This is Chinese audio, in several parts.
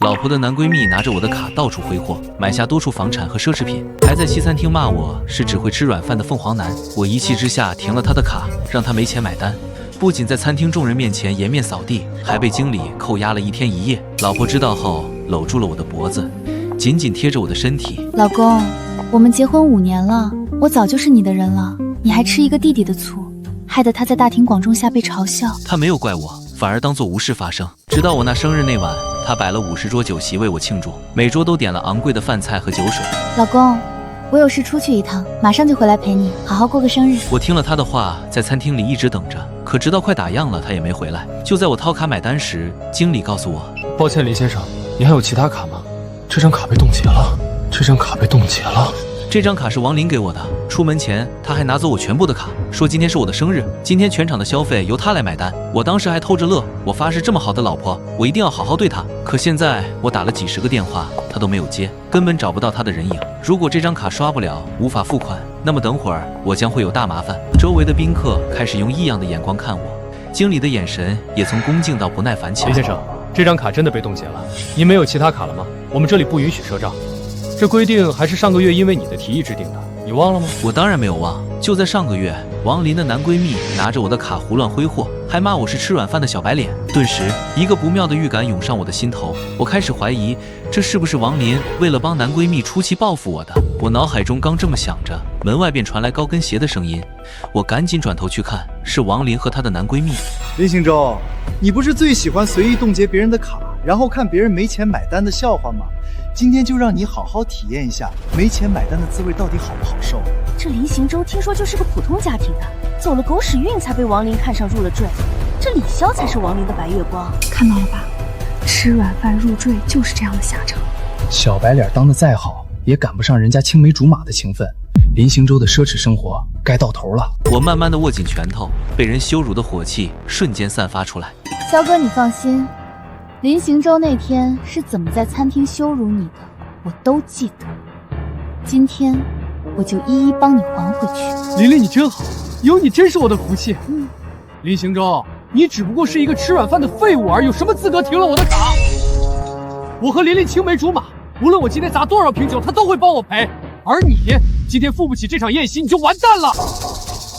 老婆的男闺蜜拿着我的卡到处挥霍，买下多处房产和奢侈品，还在西餐厅骂我是只会吃软饭的凤凰男。我一气之下停了他的卡，让他没钱买单。不仅在餐厅众人面前颜面扫地，还被经理扣押了1天1夜。老婆知道后，搂住了我的脖子，紧紧贴着我的身体。老公，我们结婚5年了，我早就是你的人了，你还吃一个弟弟的醋，害得他在大庭广众下被嘲笑。他没有怪我，反而当作无事发生。直到我那生日那晚，他摆了50桌酒席为我庆祝，每桌都点了昂贵的饭菜和酒水。老公，我有事出去一趟，马上就回来陪你，好好过个生日。我听了他的话，在餐厅里一直等着，可直到快打烊了，他也没回来。就在我掏卡买单时，经理告诉我，抱歉林先生，你还有其他卡吗？这张卡被冻结了，这张卡被冻结了。这张卡是王林给我的，出门前他还拿走我全部的卡，说今天是我的生日，今天全场的消费由他来买单。我当时还偷着乐，我发誓这么好的老婆，我一定要好好对她。可现在我打了几十个电话，他都没有接，根本找不到他的人影。如果这张卡刷不了，无法付款，那么等会儿我将会有大麻烦。周围的宾客开始用异样的眼光看我，经理的眼神也从恭敬到不耐烦起来。林先生，这张卡真的被冻结了，您没有其他卡了吗？我们这里不允许赊账。这规定还是上个月因为你的提议制定的，你忘了吗？我当然没有忘，就在上个月，王林的男闺蜜拿着我的卡胡乱挥霍，还骂我是吃软饭的小白脸。顿时，一个不妙的预感涌上我的心头，我开始怀疑，这是不是王林为了帮男闺蜜出气报复我的？我脑海中刚这么想着，门外便传来高跟鞋的声音，我赶紧转头去看，是王林和她的男闺蜜。林行舟，你不是最喜欢随意冻结别人的卡，然后看别人没钱买单的笑话吗？今天就让你好好体验一下没钱买单的滋味到底好不好受。这林行舟听说就是个普通家庭的，走了狗屎运才被王林看上入了赘，这李潇才是王林的白月光。看到了吧，吃软饭入赘就是这样的下场。小白脸当得再好，也赶不上人家青梅竹马的情分。林行舟的奢侈生活该到头了。我慢慢地握紧拳头，被人羞辱的火气瞬间散发出来。肖哥，你放心，林行舟那天是怎么在餐厅羞辱你的，我都记得。今天我就一一帮你还回去。琳琳，你真好，有你真是我的福气。林行舟，你只不过是一个吃软饭的废物儿，有什么资格停了我的卡？我和琳琳青梅竹马，无论我今天砸多少瓶酒，她都会帮我赔。而你今天付不起这场宴席，你就完蛋了。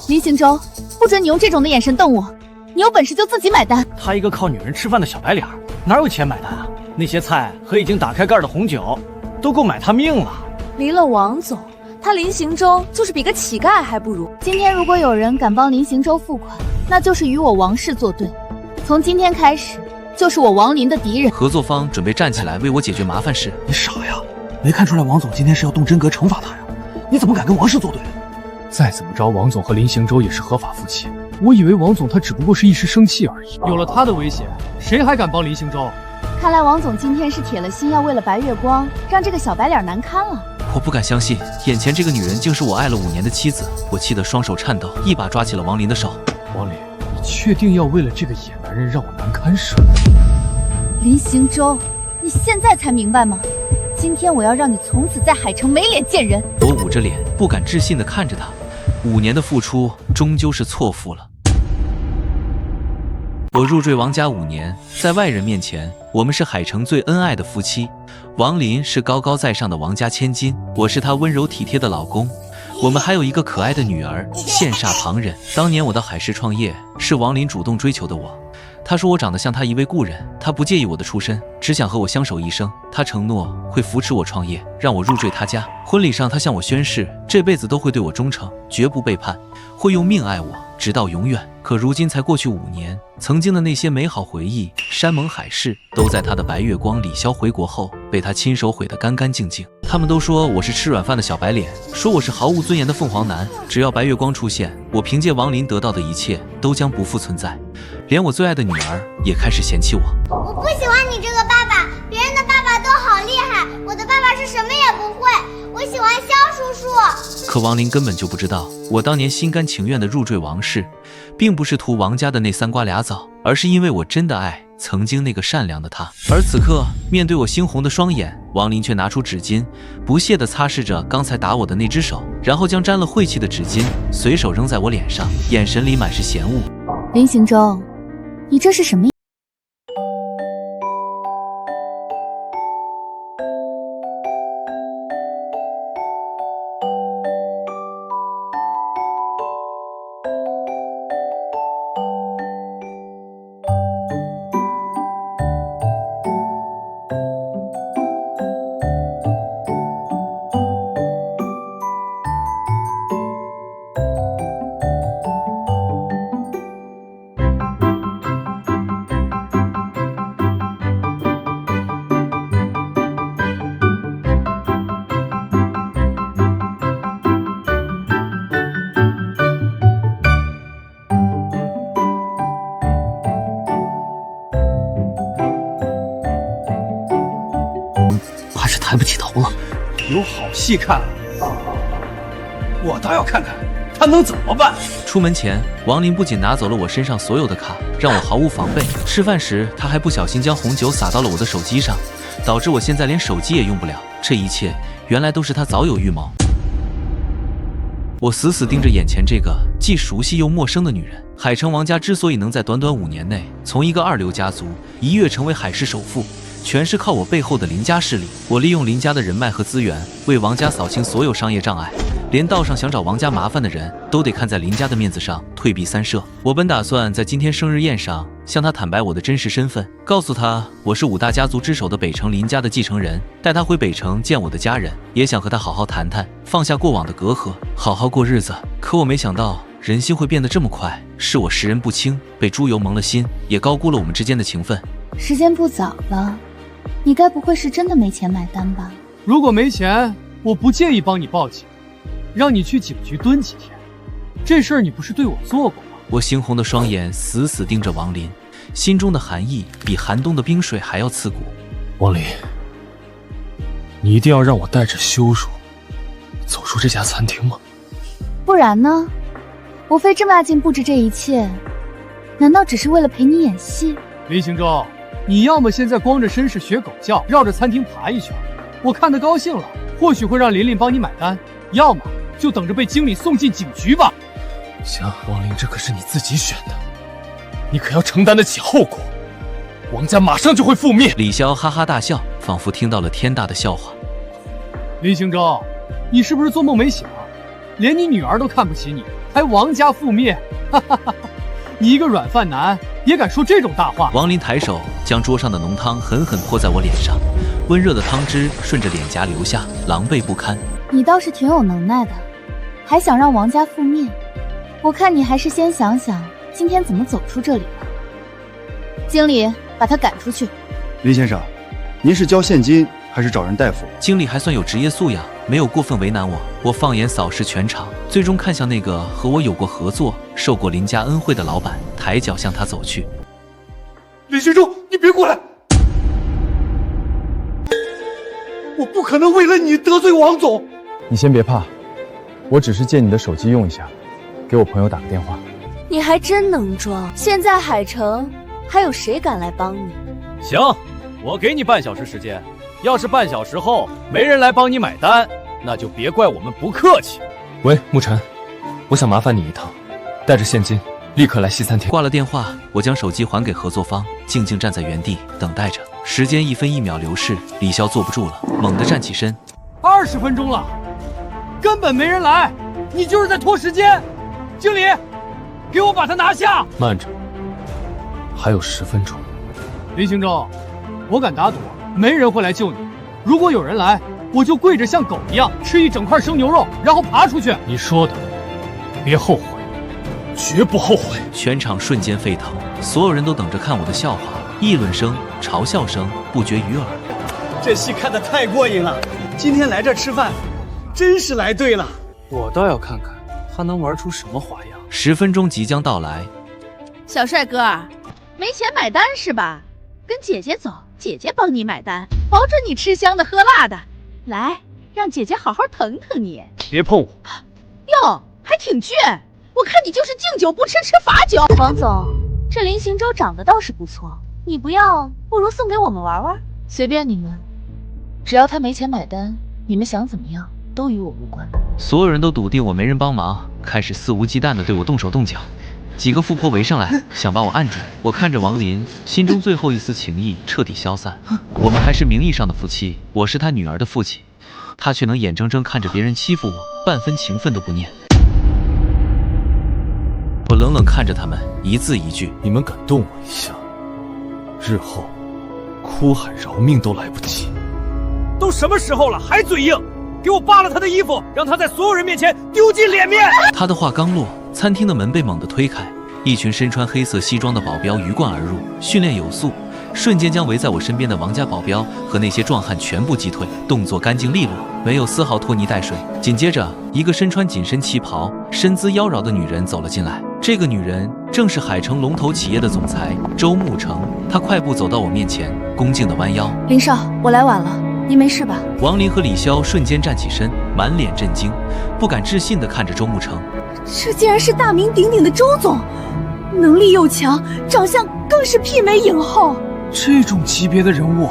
林行舟，不准你用这种的眼神瞪我，你有本事就自己买单。他一个靠女人吃饭的小白脸，哪有钱买单啊？那些菜和已经打开盖的红酒，都够买他命了。离了王总，他林行舟就是比个乞丐还不如。今天如果有人敢帮林行舟付款，那就是与我王氏作对。从今天开始，就是我王林的敌人。合作方准备站起来为我解决麻烦时，你傻呀？没看出来王总今天是要动真格惩罚他呀？你怎么敢跟王氏作对？再怎么着，王总和林行舟也是合法夫妻。我以为王总他只不过是一时生气而已。有了他的威胁，谁还敢帮林行舟？看来王总今天是铁了心要为了白月光，让这个小白脸难堪了。我不敢相信，眼前这个女人竟是我爱了5年的妻子。我气得双手颤抖，一把抓起了王林的手。王林，你确定要为了这个野男人让我难堪是吗？林行舟，你现在才明白吗？今天我要让你从此在海城没脸见人。我捂着脸，不敢置信地看着他，5年的付出终究是错付了。我入赘王家5年，在外人面前，我们是海城最恩爱的夫妻。王林是高高在上的王家千金，我是他温柔体贴的老公。我们还有一个可爱的女儿，羡煞旁人。当年我到海市创业，是王林主动追求的我。他说我长得像他一位故人，他不介意我的出身，只想和我相守一生。他承诺会扶持我创业，让我入赘他家。婚礼上，他向我宣誓，这辈子都会对我忠诚，绝不背叛，会用命爱我，直到永远。可如今才过去5年，曾经的那些美好回忆，山盟海誓，都在他的白月光李潇回国后，被他亲手毁得干干净净。他们都说我是吃软饭的小白脸，说我是毫无尊严的凤凰男。只要白月光出现，我凭借王林得到的一切都将不复存在。连我最爱的女儿也开始嫌弃我。我不喜欢你这个爸爸，别人的爸爸都好厉害，我的爸爸是什么也不会。我喜欢肖叔叔。可王林根本就不知道，我当年心甘情愿的入赘王氏，并不是图王家的那3瓜俩枣，而是因为我真的爱曾经那个善良的他。而此刻，面对我猩红的双眼，王林却拿出纸巾，不屑地擦拭着刚才打我的那只手，然后将沾了晦气的纸巾随手扔在我脸上，眼神里满是嫌恶。林行舟，你这是什么？是抬不起头了。有好戏看了，我倒要看看他能怎么办。出门前，王林不仅拿走了我身上所有的卡，让我毫无防备。吃饭时，他还不小心将红酒洒到了我的手机上，导致我现在连手机也用不了。这一切原来都是他早有预谋。我死死盯着眼前这个既熟悉又陌生的女人。海城王家之所以能在短短5年内从一个二流家族一跃成为海市首富，全是靠我背后的林家势力。我利用林家的人脉和资源，为王家扫清所有商业障碍，连道上想找王家麻烦的人都得看在林家的面子上退避三舍。我本打算在今天生日宴上向他坦白我的真实身份，告诉他我是5大家族之首的北城林家的继承人，带他回北城见我的家人，也想和他好好谈谈，放下过往的隔阂，好好过日子。可我没想到人心会变得这么快，是我识人不清，被猪油蒙了心，也高估了我们之间的情分。时间不早了，你该不会是真的没钱买单吧？如果没钱，我不介意帮你报警，让你去警局蹲几天。这事儿你不是对我做过吗？我猩红的双眼死死盯着王林，心中的寒意比寒冬的冰水还要刺骨。王林，你一定要让我带着羞辱走出这家餐厅吗？不然呢？我费这么大劲布置这一切，难道只是为了陪你演戏？林行舟，你要么现在光着身势学狗叫，绕着餐厅爬一圈，我看得高兴了，或许会让琳琳帮你买单；要么就等着被经理送进警局吧。行，王林，这可是你自己选的，你可要承担得起后果。王家马上就会覆灭。李潇哈哈大笑，仿佛听到了天大的笑话。林行舟，你是不是做梦没醒啊？连你女儿都看不起你，还王家覆灭？哈哈哈！你一个软饭男也敢说这种大话？王林抬手将桌上的浓汤狠狠泼在我脸上，温热的汤汁顺着脸颊流下，狼狈不堪。你倒是挺有能耐的，还想让王家覆灭？我看你还是先想想今天怎么走出这里吧。经理，把他赶出去。林先生，您是交现金还是找人代付？经理还算有职业素养，没有过分为难我。我放眼扫视全场，最终看向那个和我有过合作、受过林家恩惠的老板，抬脚向他走去。林行舟，你别过来！我不可能为了你得罪王总。你先别怕，我只是借你的手机用一下，给我朋友打个电话。你还真能装！现在海城还有谁敢来帮你？行，我给你半小时时间，要是半小时后没人来帮你买单，那就别怪我们不客气。喂，沐晨，我想麻烦你一趟，带着现金立刻来西餐厅。挂了电话，我将手机还给合作方，静静站在原地等待着。时间1分1秒流逝，李潇坐不住了，猛地站起身。20分钟了，根本没人来，你就是在拖时间。经理，给我把他拿下！慢着，还有10分钟。林行舟，我敢打赌，没人会来救你。如果有人来，我就跪着像狗一样吃一整块生牛肉，然后爬出去。你说的，别后悔，绝不后悔。全场瞬间沸腾，所有人都等着看我的笑话，议论声、嘲笑声不绝于耳。这戏看得太过瘾了，今天来这吃饭，真是来对了。我倒要看看他能玩出什么花样。10分钟即将到来，小帅哥，没钱买单是吧？跟姐姐走，姐姐帮你买单，保准你吃香的喝辣的。来，让姐姐好好疼疼你。别碰我！哟，还挺倔，我看你就是敬酒不吃吃罚酒。王总，这林行舟长得倒是不错，你不要，不如送给我们玩玩。随便你们，只要他没钱买单，你们想怎么样都与我无关。所有人都笃定我没人帮忙，开始肆无忌惮地对我动手动脚。几个富婆围上来，想把我按住。我看着王林，心中最后一丝情谊彻底消散。我们还是名义上的夫妻，我是他女儿的父亲，他却能眼睁睁看着别人欺负我，半分情分都不念。我冷冷看着他们，一字一句：你们敢动我一下，日后哭喊饶命都来不及。都什么时候了，还嘴硬！给我扒了他的衣服，让他在所有人面前丢尽脸面。他的话刚落，餐厅的门被猛地推开，一群身穿黑色西装的保镖鱼贯而入，训练有素，瞬间将围在我身边的王家保镖和那些壮汉全部击退，动作干净利落，没有丝毫拖泥带水。紧接着，一个身穿紧身旗袍、身姿妖娆的女人走了进来。这个女人正是海城龙头企业的总裁周沐橙。她快步走到我面前，恭敬地弯腰：“林少，我来晚了，你没事吧？王林和李潇瞬间站起身，满脸震惊，不敢置信地看着周沐橙。这竟然是大名鼎鼎的周总，能力又强，长相更是媲美影后。这种级别的人物，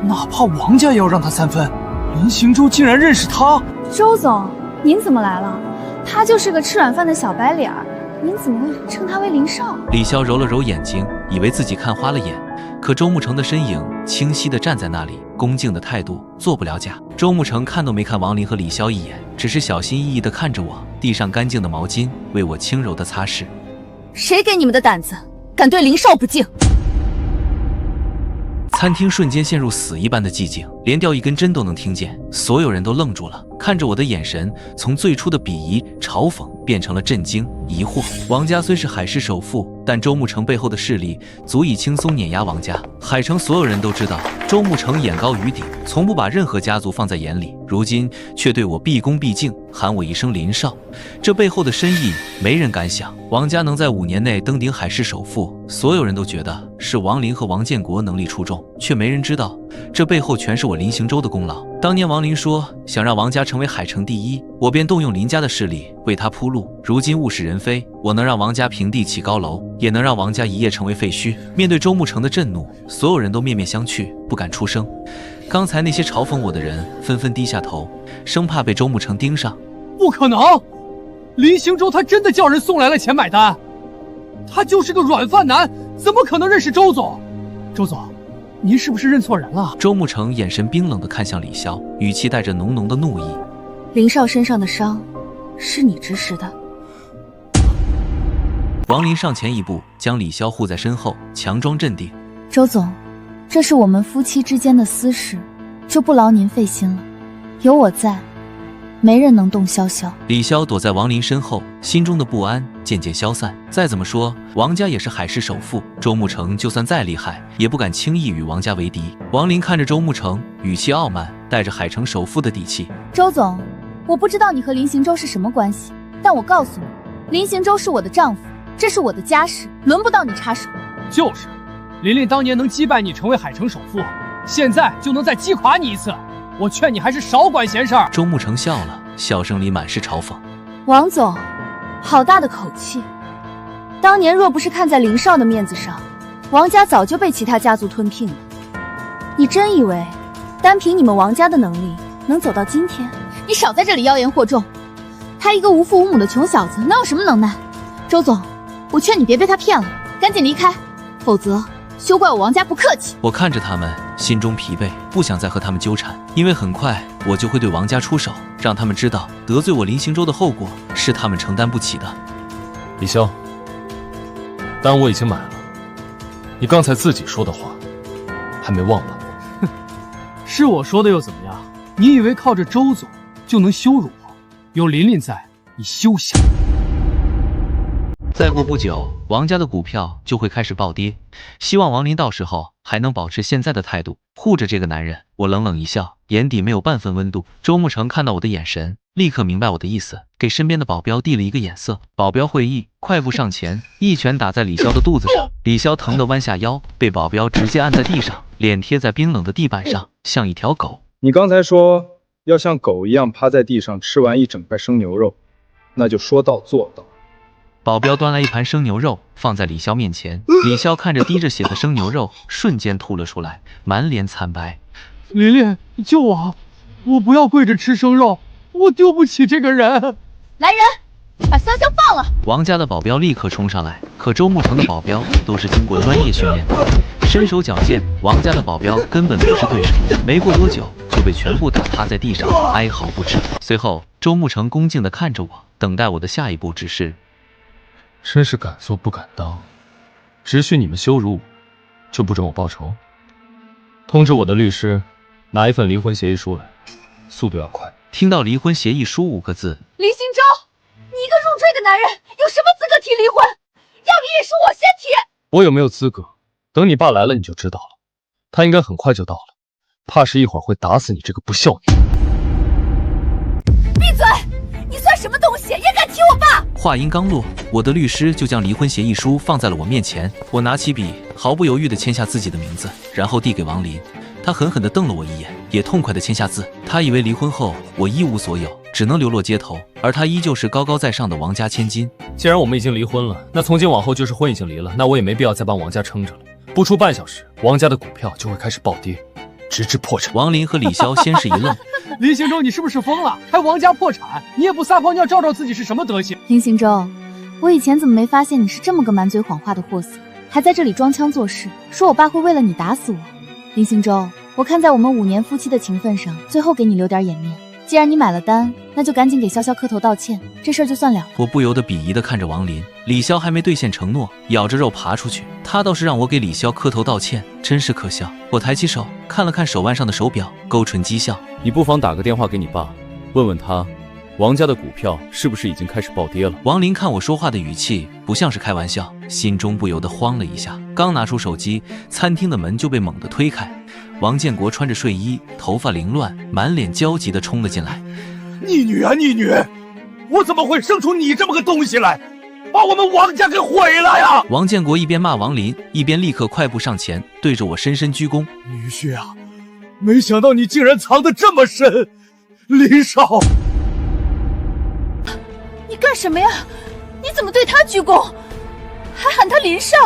哪怕王家也要让他3分。林行舟竟然认识他。周总，您怎么来了？他就是个吃软饭的小白脸儿，您怎么会称他为林少？李潇揉了揉眼睛，以为自己看花了眼，可周沐橙的身影清晰地站在那里，恭敬的态度做不了假。周沐橙看都没看王林和李潇一眼，只是小心翼翼地看着我，递上干净的毛巾为我轻柔地擦拭。谁给你们的胆子，敢对林少不敬？餐厅瞬间陷入死一般的寂静，连掉一根针都能听见。所有人都愣住了，看着我的眼神从最初的鄙夷、嘲讽变成了震惊、疑惑。王家虽是海市首富，但周沐橙背后的势力足以轻松碾压王家。海城所有人都知道，周沐橙眼高于顶，从不把任何家族放在眼里，如今却对我毕恭毕敬，喊我一声林少。这背后的深意，没人敢想。王家能在5年内登顶海市首富，所有人都觉得是王林和王建国能力出众，却没人知道，这背后全是我林行舟的功劳。当年王林说想让王家成为海城第一，我便动用林家的势力为他铺路。如今物是人非，我能让王家平地起高楼，也能让王家一夜成为废墟。面对周沐橙的震怒，所有人都面面相觑，不敢出声。刚才那些嘲讽我的人纷纷低下头，生怕被周沐橙盯上。不可能，林行舟他真的叫人送来了钱买单，他就是个软饭男，怎么可能认识周总？周总，您是不是认错人了？周沐橙眼神冰冷地看向李潇，语气带着浓浓的怒意。林少身上的伤，是你指使的。王林上前一步，将李潇护在身后，强装镇定。周总，这是我们夫妻之间的私事，就不劳您费心了。有我在，没人能动潇潇。李潇躲在王林身后，心中的不安渐渐消散。再怎么说，王家也是海市首富，周沐橙就算再厉害，也不敢轻易与王家为敌。王林看着周沐橙，语气傲慢，带着海城首富的底气。周总，我不知道你和林行舟是什么关系，但我告诉你，林行舟是我的丈夫，这是我的家事，轮不到你插手。就是，琳琳当年能击败你成为海城首富，现在就能再击垮你一次。我劝你还是少管闲事儿。周沐橙笑了，笑声里满是嘲讽。王总，好大的口气！当年若不是看在林少的面子上，王家早就被其他家族吞并了。你真以为单凭你们王家的能力能走到今天？你少在这里妖言惑众。他一个无父无母的穷小子，能有什么能耐？周总，我劝你别被他骗了，赶紧离开，否则休怪我王家不客气。我看着他们，心中疲惫，不想再和他们纠缠，因为很快我就会对王家出手，让他们知道得罪我林行舟的后果是他们承担不起的。李潇，单我已经买了，你刚才自己说的话还没忘吧？哼，是我说的又怎么样？你以为靠着周总就能羞辱我？有琳琳在，你休想！再过不久，王家的股票就会开始暴跌，希望王林到时候还能保持现在的态度，护着这个男人。我冷冷一笑，眼底没有半分温度。周沐橙看到我的眼神，立刻明白我的意思，给身边的保镖递了一个眼色。保镖会意，快步上前，一拳打在李潇的肚子上。李潇疼得弯下腰，被保镖直接按在地上，脸贴在冰冷的地板上，像一条狗。你刚才说要像狗一样趴在地上吃完一整块生牛肉，那就说到做到。保镖端来一盘生牛肉放在李潇面前，李潇看着滴着血的生牛肉，瞬间吐了出来，满脸惨白。琳琳，救我！我不要跪着吃生肉，我丢不起这个人。来人，把香香放了！王家的保镖立刻冲上来，可周沐橙的保镖都是经过专业训练的，身手矫健，王家的保镖根本不是对手。没过多久就被全部打趴在地上，哀嚎不止。随后，周沐橙恭敬地看着我，等待我的下一步指示。真是敢做不敢当，只许你们羞辱我，就不准我报仇。通知我的律师，拿一份离婚协议书来，速度要快。听到离婚协议书5个字，林行舟，你一个入赘的男人，有什么资格提离婚？要离也是我先提。我有没有资格，等你爸来了你就知道了。他应该很快就到了，怕是一会儿会打死你这个不孝女。闭嘴！你算什么东西，也敢提我爸？话音刚落，我的律师就将离婚协议书放在了我面前。我拿起笔，毫不犹豫地签下自己的名字，然后递给王林。他狠狠地瞪了我一眼，也痛快地签下字。他以为离婚后我一无所有，只能流落街头，而他依旧是高高在上的王家千金。既然我们已经离婚了，那从今往后就是婚已经离了，那我也没必要再帮王家撑着了。不出半小时，王家的股票就会开始暴跌，直至破产。王林和李潇先是一愣，林行舟，你是不是疯了？还王家破产，你也不撒泡尿照照自己是什么德行？林行舟，我以前怎么没发现你是这么个满嘴谎话的货色，还在这里装腔作势，说我爸会为了你打死我。林行舟，我看在我们5年夫妻的情分上，最后给你留点颜面。既然你买了单，那就赶紧给潇潇磕头道歉，这事儿就算了。我不由得鄙夷地看着王林，李潇还没兑现承诺，咬着肉爬出去，他倒是让我给李潇磕头道歉，真是可笑。我抬起手看了看手腕上的手表，勾唇讥笑。你不妨打个电话给你爸，问问他，王家的股票是不是已经开始暴跌了？王林看我说话的语气不像是开玩笑，心中不由得慌了一下，刚拿出手机，餐厅的门就被猛地推开。王建国穿着睡衣，头发凌乱，满脸焦急地冲了进来。逆女啊逆女，我怎么会生出你这么个东西来，把我们王家给毁了呀！王建国一边骂王林，一边立刻快步上前，对着我深深鞠躬。女婿啊，没想到你竟然藏得这么深，林少。你干什么呀？你怎么对他鞠躬，还喊他林少？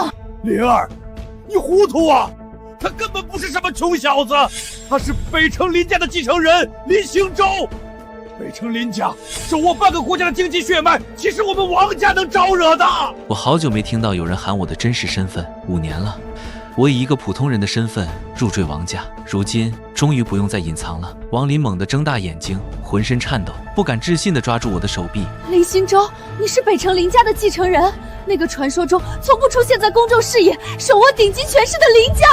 灵儿，你糊涂啊！他根本不是什么穷小子，他是北城林家的继承人林行舟。北城林家是我半个国家的经济血脉，岂是我们王家能招惹的？我好久没听到有人喊我的真实身份，5年了，我以一个普通人的身份入赘王家，如今终于不用再隐藏了。王林猛地睁大眼睛，浑身颤抖，不敢置信地抓住我的手臂。林行舟，你是北城林家的继承人，那个传说中从不出现在公众视野、手握顶级权势的林家。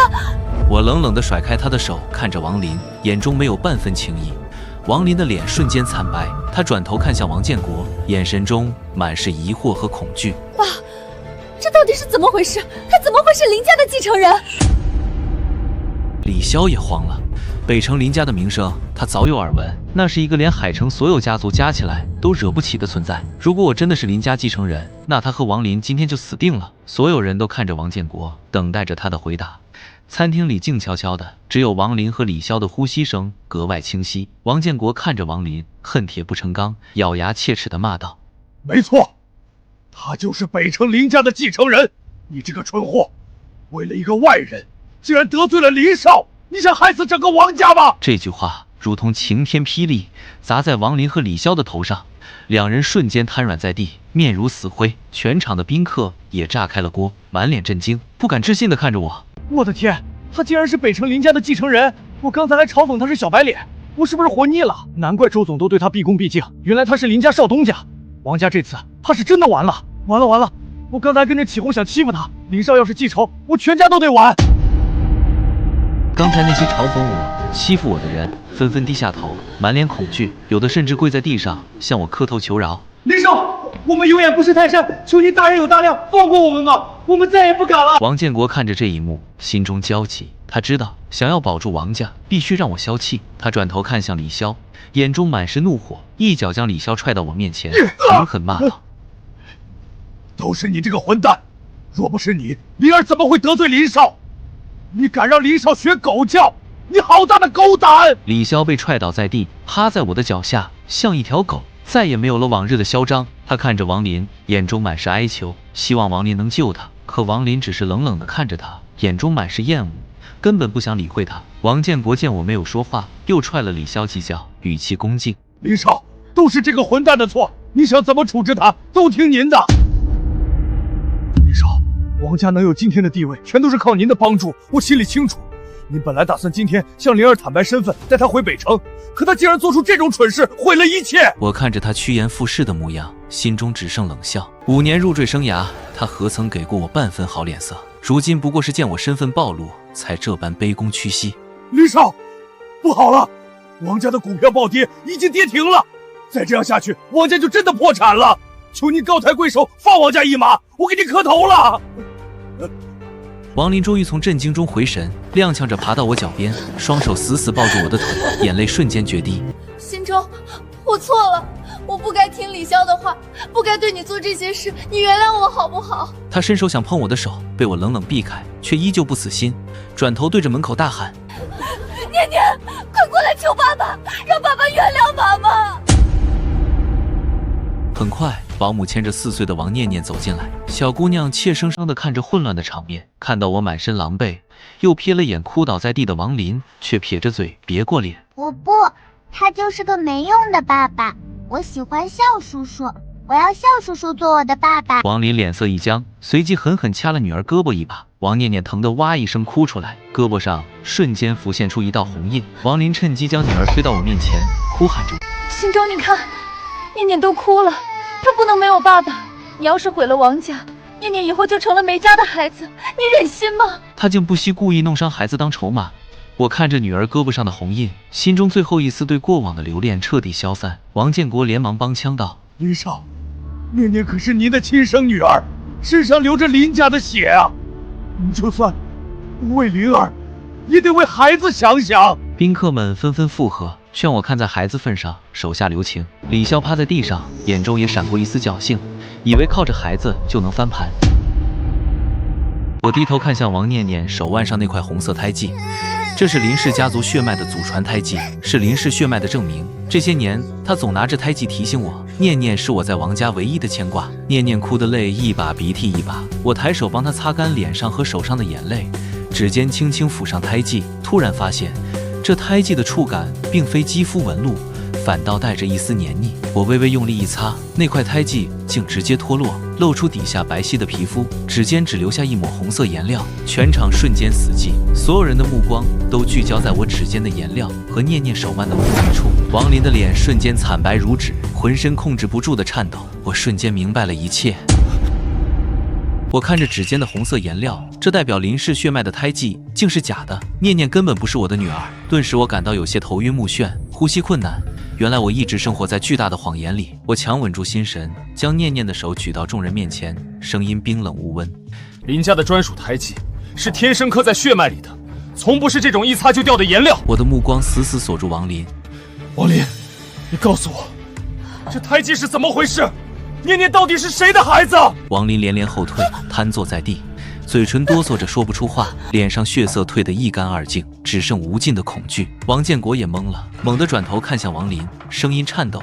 我冷冷地甩开他的手，看着王林，眼中没有半分情意。王林的脸瞬间惨白，他转头看向王建国，眼神中满是疑惑和恐惧。爸，这到底是怎么回事？他怎么会是林家的继承人？李潇也慌了，北城林家的名声他早有耳闻，那是一个连海城所有家族加起来都惹不起的存在。如果我真的是林家继承人，那他和王林今天就死定了。所有人都看着王建国，等待着他的回答。餐厅里静悄悄的，只有王林和李潇的呼吸声格外清晰。王建国看着王林，恨铁不成钢，咬牙切齿地骂道：没错，他就是北城林家的继承人。你这个蠢货，为了一个外人，竟然得罪了林少，你想害死整个王家吗？这句话如同晴天霹雳，砸在王林和李潇的头上，两人瞬间瘫软在地，面如死灰。全场的宾客也炸开了锅，满脸震惊，不敢置信地看着我。我的天，他竟然是北城林家的继承人！我刚才还嘲讽他是小白脸，我是不是活腻了？难怪周总都对他毕恭毕敬，原来他是林家少东家。王家这次怕是真的完了，完了！我刚才跟着起哄想欺负他，林少要是记仇，我全家都得完。刚才那些嘲讽我、欺负我的人纷纷低下头，满脸恐惧，有的甚至跪在地上向我磕头求饶。林少，我们永远不识泰山，求您大人有大量，放过我们吧，我们再也不敢了。王建国看着这一幕，心中焦急，他知道想要保住王家，必须让我消气。他转头看向李潇，眼中满是怒火，一脚将李潇踹到我面前，狠狠骂道：都是你这个混蛋！若不是你，灵儿怎么会得罪林少？你敢让林少学狗叫，你好大的狗胆！李潇被踹倒在地，趴在我的脚下，像一条狗，再也没有了往日的嚣张。他看着王林，眼中满是哀求，希望王林能救他。可王林只是冷冷地看着他，眼中满是厌恶，根本不想理会他。王建国见我没有说话，又踹了李潇几脚，语气恭敬：林少，都是这个混蛋的错，你想怎么处置他，都听您的。林少，王家能有今天的地位，全都是靠您的帮助，我心里清楚。您本来打算今天向灵儿坦白身份，带她回北城，可她竟然做出这种蠢事，毁了一切。我看着他趋炎附势的模样，心中只剩冷笑。5年入赘生涯，他何曾给过我半分好脸色？如今不过是见我身份暴露，才这般卑躬屈膝。林少，不好了，王家的股票暴跌，已经跌停了，再这样下去，王家就真的破产了。求您高抬贵手，放王家一马，我给您磕头了。王林终于从震惊中回神，踉跄着爬到我脚边，双手死死抱住我的腿，眼泪瞬间决堤。行舟，我错了，我不该听李潇的话，不该对你做这些事，你原谅我好不好？他伸手想碰我的手，被我冷冷避开，却依旧不死心，转头对着门口大喊：念念，快过来求爸爸，让爸爸原谅妈妈。很快，保姆牵着4岁的王念念走进来，小姑娘怯生生地看着混乱的场面，看到我满身狼狈，又瞥了眼哭倒在地的王林，却撇着嘴别过脸。我不，他就是个没用的爸爸。我喜欢笑叔叔，我要笑叔叔做我的爸爸。王林脸色一僵，随即狠狠掐了女儿胳膊一把。王念念疼得哇一声哭出来，胳膊上瞬间浮现出一道红印。王林趁机将女儿推到我面前，哭喊着：心中，你看，念念都哭了，她不能没有爸爸。你要是毁了王家，念念以后就成了没家的孩子，你忍心吗？他竟不惜故意弄伤孩子当筹码。我看着女儿胳膊上的红印，心中最后一丝对过往的留恋彻底消散。王建国连忙帮腔道：林少，念念可是您的亲生女儿，身上流着林家的血啊！你就算为灵儿，也得为孩子想想。宾客们纷纷附和，劝我看在孩子份上手下留情。李潇趴在地上，眼中也闪过一丝侥幸，以为靠着孩子就能翻盘。我低头看向王念念手腕上那块红色胎记，这是林氏家族血脉的祖传胎记，是林氏血脉的证明。这些年，他总拿着胎记提醒我，念念是我在王家唯一的牵挂。念念哭得泪一把鼻涕一把，我抬手帮她擦干脸上和手上的眼泪，指尖轻轻抚上胎记，突然发现，这胎记的触感并非肌肤纹路，反倒带着一丝黏腻。我微微用力一擦，那块胎记竟直接脱落，露出底下白皙的皮肤，指尖只留下一抹红色颜料。全场瞬间死寂，所有人的目光都聚焦在我指尖的颜料和念念手腕的不同处。王林的脸瞬间惨白如纸，浑身控制不住的颤抖。我瞬间明白了一切。我看着指尖的红色颜料，这代表林氏血脉的胎记竟是假的，念念根本不是我的女儿。顿时我感到有些头晕目眩，呼吸困难。原来我一直生活在巨大的谎言里。我强稳住心神，将念念的手举到众人面前，声音冰冷无温：林家的专属胎记是天生刻在血脉里的，从不是这种一擦就掉的颜料。我的目光死死锁住王林。王林，你告诉我，这胎记是怎么回事？念念到底是谁的孩子？王林连连后退，瘫坐在地，嘴唇哆嗦着说不出话，脸上血色褪得一干二净，只剩无尽的恐惧。王建国也懵了，猛地转头看向王林，声音颤抖：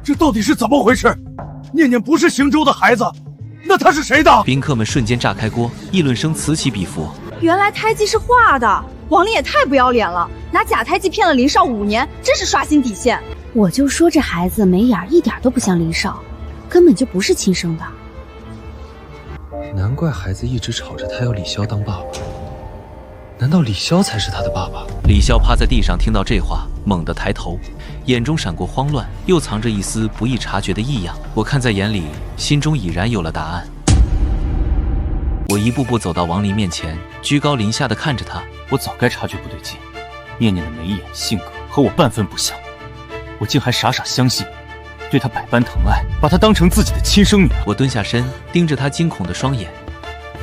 这到底是怎么回事？念念不是邢州的孩子，那他是谁的？宾客们瞬间炸开锅，议论声此起彼伏。原来胎记是画的，王林也太不要脸了，拿假胎记骗了林少5年，真是刷新底线。我就说这孩子眉眼一点都不像林少，根本就不是亲生的。难怪孩子一直吵着他要李潇当爸爸，难道李潇才是他的爸爸？李潇趴在地上，听到这话，猛地抬头，眼中闪过慌乱，又藏着一丝不易察觉的异样。我看在眼里，心中已然有了答案。我一步步走到王林面前，居高临下的看着他。我早该察觉不对劲，念念的眉眼、性格和我半分不像，我竟还傻傻相信，对她百般疼爱，把她当成自己的亲生女儿。我蹲下身，盯着他惊恐的双眼。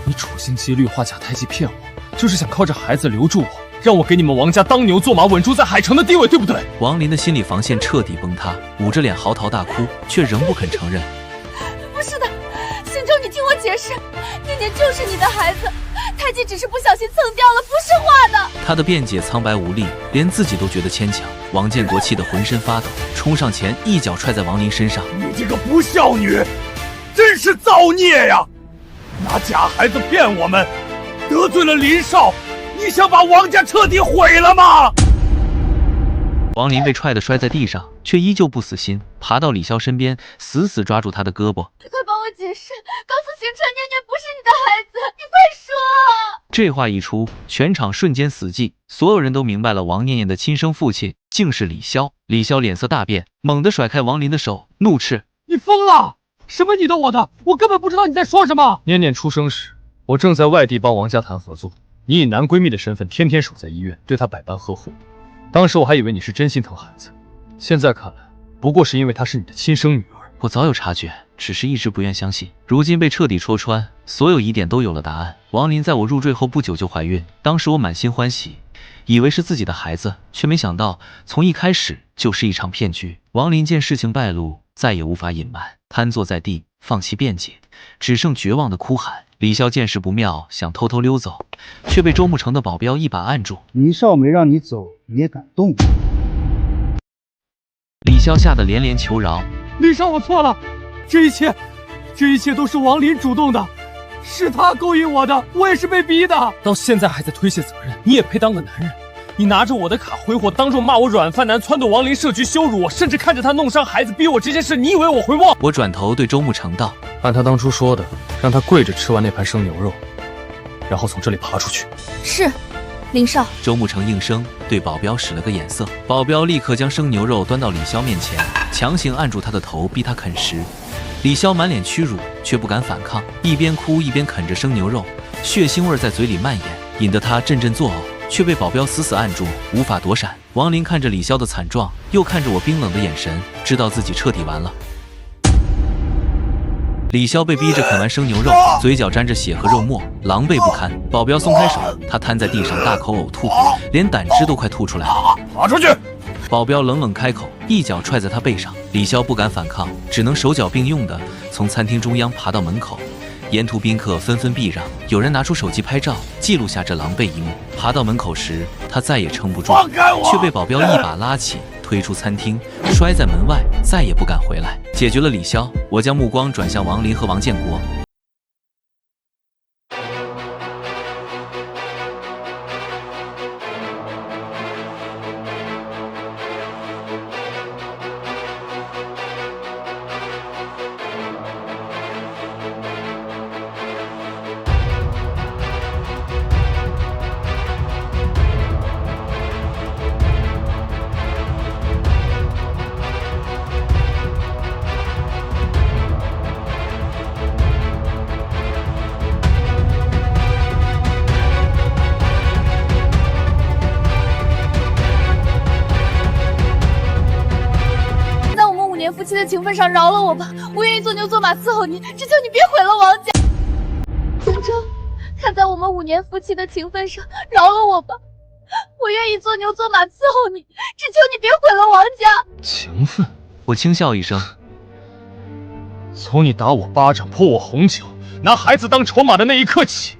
你处心积虑画假胎记骗我，就是想靠着孩子留住我，让我给你们王家当牛做马，稳住在海城的地位，对不对？王林的心理防线彻底崩塌，捂着脸嚎啕大哭，却仍不肯承认。不是的，邢州，你听我解释，念念就是你的孩子，胎记只是不小心蹭掉了，不是画的。他的辩解苍白无力，连自己都觉得牵强。王建国气得浑身发抖，冲上前一脚踹在王林身上。你这个不孝女，真是造孽呀！拿假孩子骗我们，得罪了林少，你想把王家彻底毁了吗？王林被踹得摔在地上，却依旧不死心，爬到李潇身边，死死抓住他的胳膊。快帮我解释，告诉邢晨，念念不是你的孩子，你快说！这话一出，全场瞬间死寂，所有人都明白了，王念念的亲生父亲竟是李潇。李潇脸色大变，猛地甩开王林的手，怒斥：你疯了！什么你的我的，我根本不知道你在说什么。念念出生时，我正在外地帮王家谈合作，你以男闺蜜的身份天天守在医院，对她百般呵护。当时我还以为你是真心疼孩子，现在看来，不过是因为她是你的亲生女儿。我早有察觉，只是一直不愿相信。如今被彻底戳穿，所有疑点都有了答案。王林在我入赘后不久就怀孕，当时我满心欢喜，以为是自己的孩子，却没想到从一开始就是一场骗局。王林见事情败露，再也无法隐瞒，瘫坐在地，放弃辩解，只剩绝望的哭喊。李潇见势不妙，想偷偷溜走，却被周慕成的保镖一把按住。倪少没让你走，你也敢动？李潇吓得连连求饶。林少，我错了，这一切都是王林主动的，是他勾引我的，我也是被逼的。到现在还在推卸责任，你也配当个男人？你拿着我的卡挥霍，当众骂我软饭男，撺掇王林设局羞辱我，甚至看着他弄伤孩子，逼我这件事，你以为我会忘？我转头对周慕成道：按他当初说的，让他跪着吃完那盘生牛肉，然后从这里爬出去。是，林少。周慕成应声对保镖使了个眼色，保镖立刻将生牛肉端到李潇面前，强行按住他的头，逼他啃食。李潇满脸屈辱，却不敢反抗，一边哭一边啃着生牛肉，血腥味在嘴里蔓延，引得他阵阵作呕，却被保镖死死按住，无法躲闪。王林看着李潇的惨状，又看着我冰冷的眼神，知道自己彻底完了。李潇被逼着啃完生牛肉，嘴角沾着血和肉末，狼狈不堪。保镖松开手，他瘫在地上大口呕吐，连胆汁都快吐出来了。爬出去！保镖冷冷开口，一脚踹在他背上。李潇不敢反抗，只能手脚并用的从餐厅中央爬到门口。沿途宾客纷纷避让，有人拿出手机拍照，记录下这狼狈一幕。爬到门口时，他再也撑不住，却被保镖一把拉起，推出餐厅，摔在门外，再也不敢回来。解决了李潇，我将目光转向王林和王建国。夫妻的情分上饶了我吧，我愿意做牛做马伺候你，只求你别毁了王家。星洲，看在我们5年夫妻的情分上，饶了我吧，我愿意做牛做马伺候你，只求你别毁了王家。情分？我轻笑一声。从你打我巴掌、泼我红酒、拿孩子当筹码的那一刻起，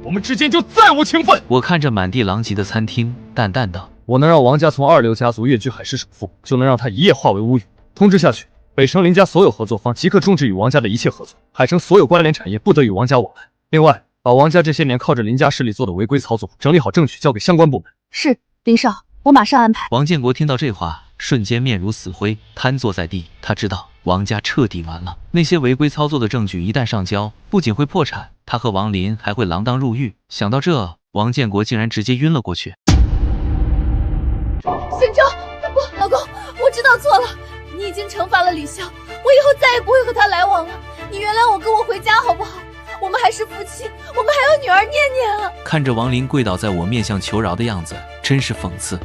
我们之间就再无情分。我看着满地狼藉的餐厅，淡淡道：我能让王家从2流家族跃居海市首富，就能让他一夜化为乌有。通知下去，北城林家所有合作方即刻终止与王家的一切合作，海城所有关联产业不得与王家往来。另外，把王家这些年靠着林家势力做的违规操作整理好证据，交给相关部门。是，林少，我马上安排。王建国听到这话，瞬间面如死灰，瘫坐在地。他知道王家彻底完了，那些违规操作的证据一旦上交，不仅会破产，他和王林还会锒铛入狱。想到这，王建国竟然直接晕了过去。星洲，不，老公，我知道错了。你已经惩罚了李潇，我以后再也不会和他来往了。你原谅我，跟我回家好不好？我们还是夫妻，我们还有女儿念念啊！看着王林跪倒在我面向求饶的样子，真是讽刺。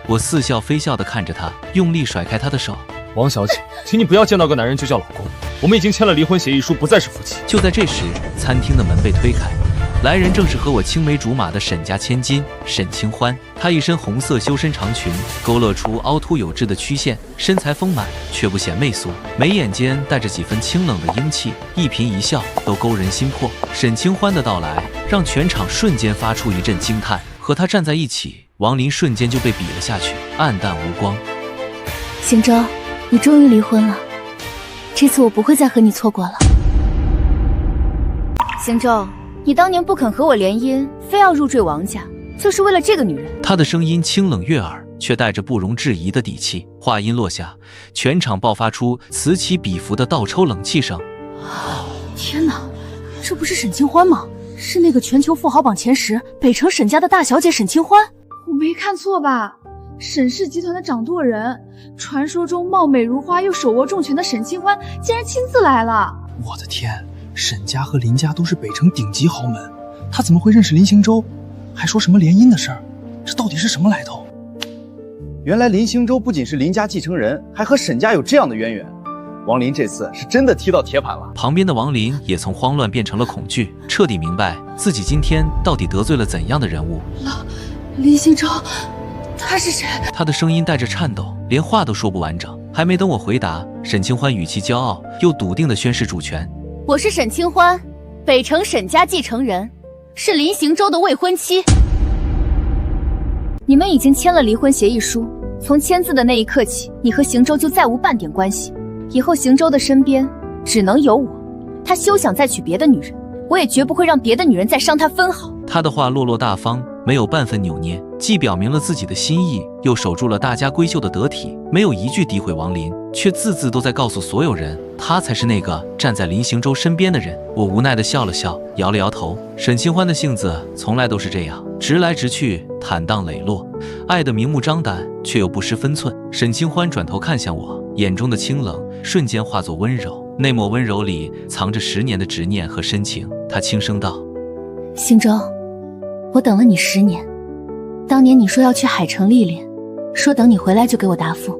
我似笑非笑地看着他，用力甩开他的手。王小姐，请你不要见到个男人就叫老公，我们已经签了离婚协议书，不再是夫妻。就在这时，餐厅的门被推开。来人正是和我青梅竹马的沈家千金沈清欢，她一身红色修身长裙，勾勒出凹凸有致的曲线，身材丰满却不显媚俗，眉眼间带着几分清冷的英气，一颦一笑都勾人心魄。沈清欢的到来让全场瞬间发出一阵惊叹，和她站在一起，王林瞬间就被比了下去，黯淡无光。星洲，你终于离婚了，这次我不会再和你错过了。星洲，你当年不肯和我联姻，非要入赘王家，就是为了这个女人。他的声音清冷悦耳，却带着不容置疑的底气。话音落下，全场爆发出此起彼伏的倒抽冷气声。天哪，这不是沈清欢吗？是那个全球富豪榜前10北城沈家的大小姐沈清欢。我没看错吧？沈氏集团的掌舵人，传说中貌美如花又手握重权的沈清欢，竟然亲自来了。我的天！沈家和林家都是北城顶级豪门，他怎么会认识林行舟？还说什么联姻的事儿，这到底是什么来头？原来林行舟不仅是林家继承人，还和沈家有这样的渊源。王林这次是真的踢到铁板了。旁边的王林也从慌乱变成了恐惧，彻底明白自己今天到底得罪了怎样的人物。林行舟，他是谁？他的声音带着颤抖，连话都说不完整。还没等我回答，沈清欢语气骄傲又笃定地宣示主权。我是沈清欢，北城沈家继承人，是林行舟的未婚妻。你们已经签了离婚协议书，从签字的那一刻起，你和行舟就再无半点关系。以后行舟的身边只能有我，他休想再娶别的女人，我也绝不会让别的女人再伤他分毫。他的话落落大方，没有半分扭捏，既表明了自己的心意，又守住了大家闺秀的得体，没有一句诋毁王林，却字字都在告诉所有人，他才是那个站在林行舟身边的人。我无奈地笑了笑，摇了摇头。沈清欢的性子从来都是这样，直来直去，坦荡磊落，爱得明目张胆，却又不失分寸。沈清欢转头看向我，眼中的清冷瞬间化作温柔，那抹温柔里藏着10年的执念和深情。他轻声道：行舟，我等了你10年，当年你说要去海城历练，说等你回来就给我答复，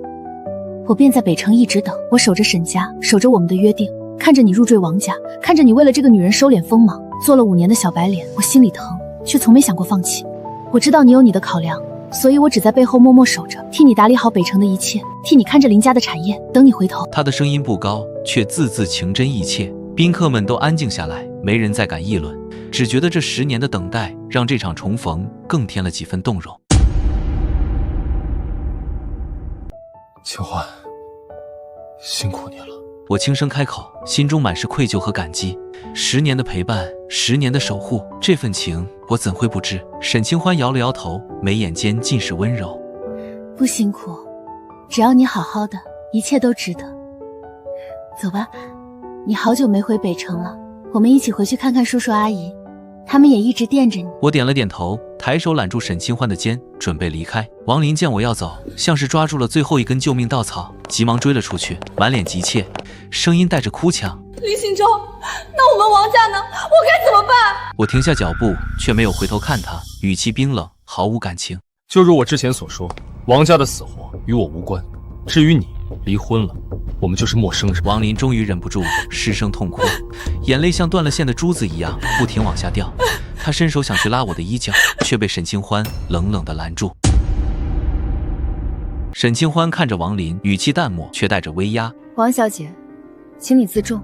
我便在北城一直等。我守着沈家，守着我们的约定，看着你入赘王家，看着你为了这个女人收敛锋芒，做了5年的小白脸，我心里疼，却从没想过放弃。我知道你有你的考量，所以我只在背后默默守着，替你打理好北城的一切，替你看着林家的产业，等你回头。他的声音不高，却字字情真意切。宾客们都安静下来，没人再敢议论，只觉得这10年的等待让这场重逢更添了几分动容。清欢，辛苦你了。我轻声开口，心中满是愧疚和感激。10年的陪伴，10年的守护，这份情我怎会不知？沈清欢摇了摇头，眉眼间尽是温柔。不辛苦，只要你好好的，一切都值得。走吧，你好久没回北城了，我们一起回去看看叔叔阿姨，他们也一直惦着你。我点了点头，抬手揽住沈清欢的肩，准备离开。王林见我要走，像是抓住了最后一根救命稻草，急忙追了出去，满脸急切，声音带着哭腔：林行舟，那我们王家呢？我该怎么办？我停下脚步，却没有回头看他，语气冰冷，毫无感情。就如我之前所说，王家的死活与我无关。至于你离婚了，我们就是陌生人。王林终于忍不住失声痛哭，眼泪像断了线的珠子一样不停往下掉。他伸手想去拉我的衣角，却被沈清欢冷冷地拦住。沈清欢看着王林，语气淡漠，却带着威压：王小姐，请你自重，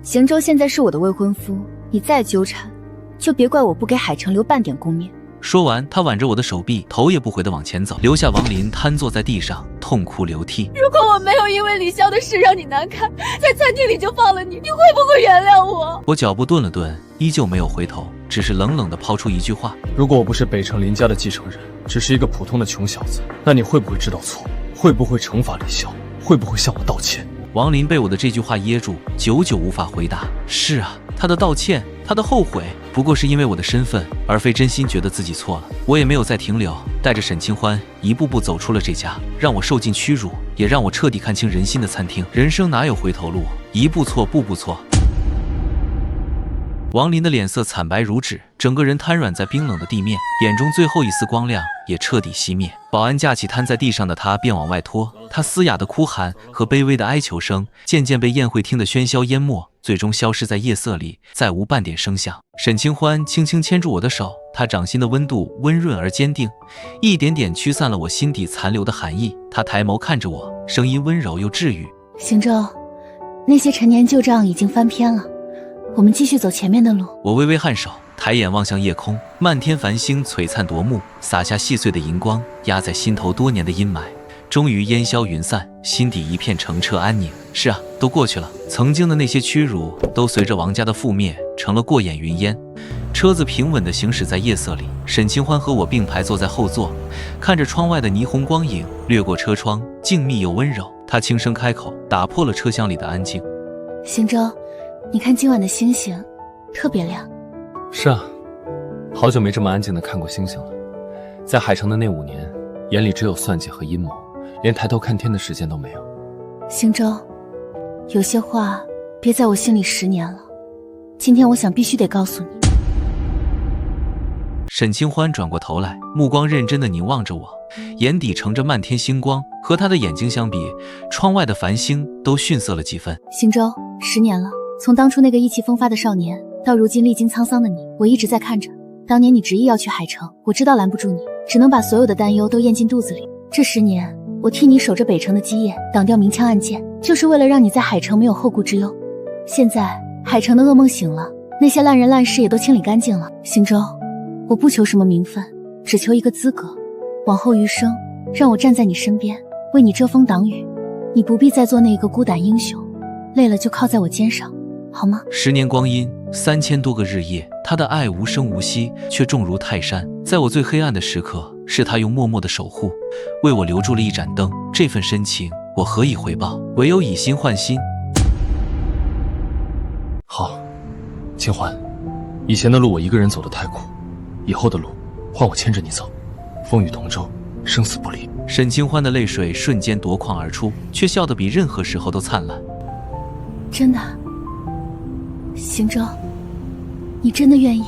行舟现在是我的未婚夫，你再纠缠，就别怪我不给海城留半点功面。说完，他挽着我的手臂，头也不回地往前走，留下王林瘫坐在地上，痛哭流涕。如果我没有因为李潇的事让你难堪，在餐厅里就放了你，你会不会原谅我？我脚步顿了顿，依旧没有回头，只是冷冷地抛出一句话：如果我不是北城林家的继承人，只是一个普通的穷小子，那你会不会知道错？会不会惩罚李潇？会不会向我道歉？王林被我的这句话噎住，久久无法回答。是啊，他的道歉，他的后悔，不过是因为我的身份，而非真心觉得自己错了。我也没有再停留，带着沈清欢一步步走出了这家让我受尽屈辱，也让我彻底看清人心的餐厅。人生哪有回头路？一步错，步步错。王林的脸色惨白如纸，整个人瘫软在冰冷的地面，眼中最后一丝光亮也彻底熄灭。保安架起瘫在地上的他，便往外拖。他嘶哑的哭喊和卑微的哀求声渐渐被宴会厅的喧嚣淹没，最终消失在夜色里，再无半点声响。沈清欢轻轻牵住我的手，他掌心的温度温润而坚定，一点点驱散了我心底残留的寒意。他抬眸看着我，声音温柔又治愈：行舟，那些陈年旧账已经翻篇了，我们继续走前面的路。我微微颔首，抬眼望向夜空，漫天繁星璀璨夺目，洒下细碎的银光，压在心头多年的阴霾终于烟消云散，心底一片澄澈安宁。是啊，都过去了，曾经的那些屈辱都随着王家的覆灭成了过眼云烟。车子平稳地行驶在夜色里，沈清欢和我并排坐在后座，看着窗外的霓虹光影掠过车窗，静谧又温柔。他轻声开口，打破了车厢里的安静：行舟，你看今晚的星星特别亮。是啊，好久没这么安静地看过星星了。在海城的那5年，眼里只有算计和阴谋，连抬头看天的时间都没有。行舟，有些话憋在我心里10年了，今天我想必须得告诉你。沈清欢转过头来，目光认真地凝望着我，眼底盛着漫天星光，和他的眼睛相比，窗外的繁星都逊色了几分。行舟，10年了，从当初那个意气风发的少年，到如今历经沧桑的你，我一直在看着。当年你执意要去海城，我知道拦不住你，只能把所有的担忧都咽进肚子里。这10年，我替你守着北城的基业，挡掉明枪暗箭，就是为了让你在海城没有后顾之忧。现在海城的噩梦醒了，那些烂人烂事也都清理干净了。行舟，我不求什么名分，只求一个资格。往后余生，让我站在你身边，为你遮风挡雨。你不必再做那个孤胆英雄，累了就靠在我肩上，好吗？10年光阴，3000多个日夜，他的爱无声无息，却重如泰山。在我最黑暗的时刻，是他用默默的守护，为我留住了一盏灯。这份深情，我何以回报？唯有以心换心。好，清欢，以前的路我一个人走得太苦，以后的路换我牵着你走，风雨同舟，生死不离。沈清欢的泪水瞬间夺眶而出，却笑得比任何时候都灿烂。真的，行舟，你真的愿意？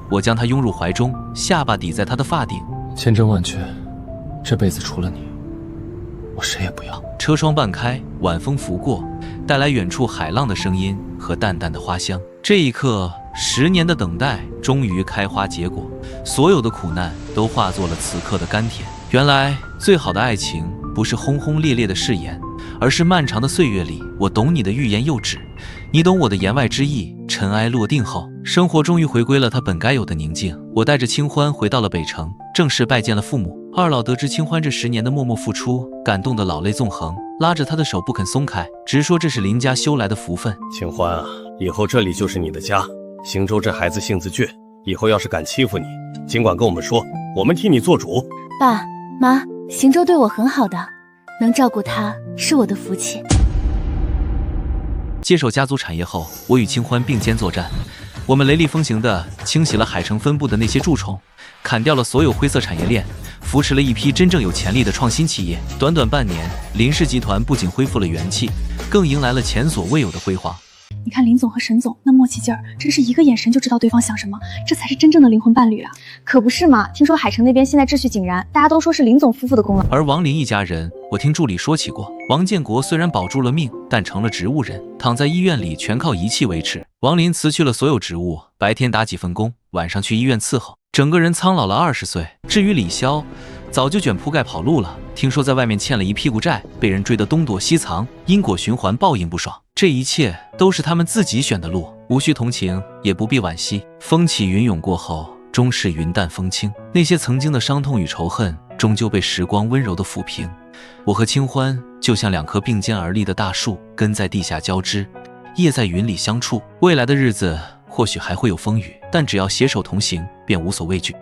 我将他拥入怀中，下巴抵在他的发顶。千真万确，这辈子除了你，我谁也不要。车窗半开，晚风拂过，带来远处海浪的声音和淡淡的花香。这一刻，10年的等待终于开花结果，所有的苦难都化作了此刻的甘甜。原来，最好的爱情不是轰轰烈烈的誓言，而是漫长的岁月里，我懂你的欲言又止，你懂我的言外之意。尘埃落定后，生活终于回归了它本该有的宁静。我带着清欢回到了北城，正式拜见了父母。二老得知清欢这10年的默默付出，感动得老泪纵横，拉着他的手不肯松开，直说这是林家修来的福分。清欢啊，以后这里就是你的家。行舟这孩子性子倔，以后要是敢欺负你，尽管跟我们说，我们替你做主。爸妈，行舟对我很好的，能照顾他是我的福气。接手家族产业后，我与清欢并肩作战，我们雷厉风行地清洗了海城分部的那些蛀虫，砍掉了所有灰色产业链，扶持了一批真正有潜力的创新企业。短短半年，林氏集团不仅恢复了元气，更迎来了前所未有的辉煌。你看林总和沈总那默契劲儿，真是一个眼神就知道对方想什么，这才是真正的灵魂伴侣啊！可不是嘛，听说海城那边现在秩序井然，大家都说是林总夫妇的功劳。而王林一家人，我听助理说起过，王建国虽然保住了命，但成了植物人，躺在医院里全靠仪器维持。王林辞去了所有职务，白天打几份工，晚上去医院伺候，整个人苍老了20岁。至于李潇，早就卷铺盖跑路了，听说在外面欠了一屁股债，被人追得东躲西藏，因果循环，报应不爽。这一切都是他们自己选的路，无需同情，也不必惋惜。风起云涌过后，终是云淡风轻。那些曾经的伤痛与仇恨，终究被时光温柔地抚平。我和清欢就像2棵并肩而立的大树，根在地下交织，叶在云里相触。未来的日子或许还会有风雨，但只要携手同行，便无所畏惧。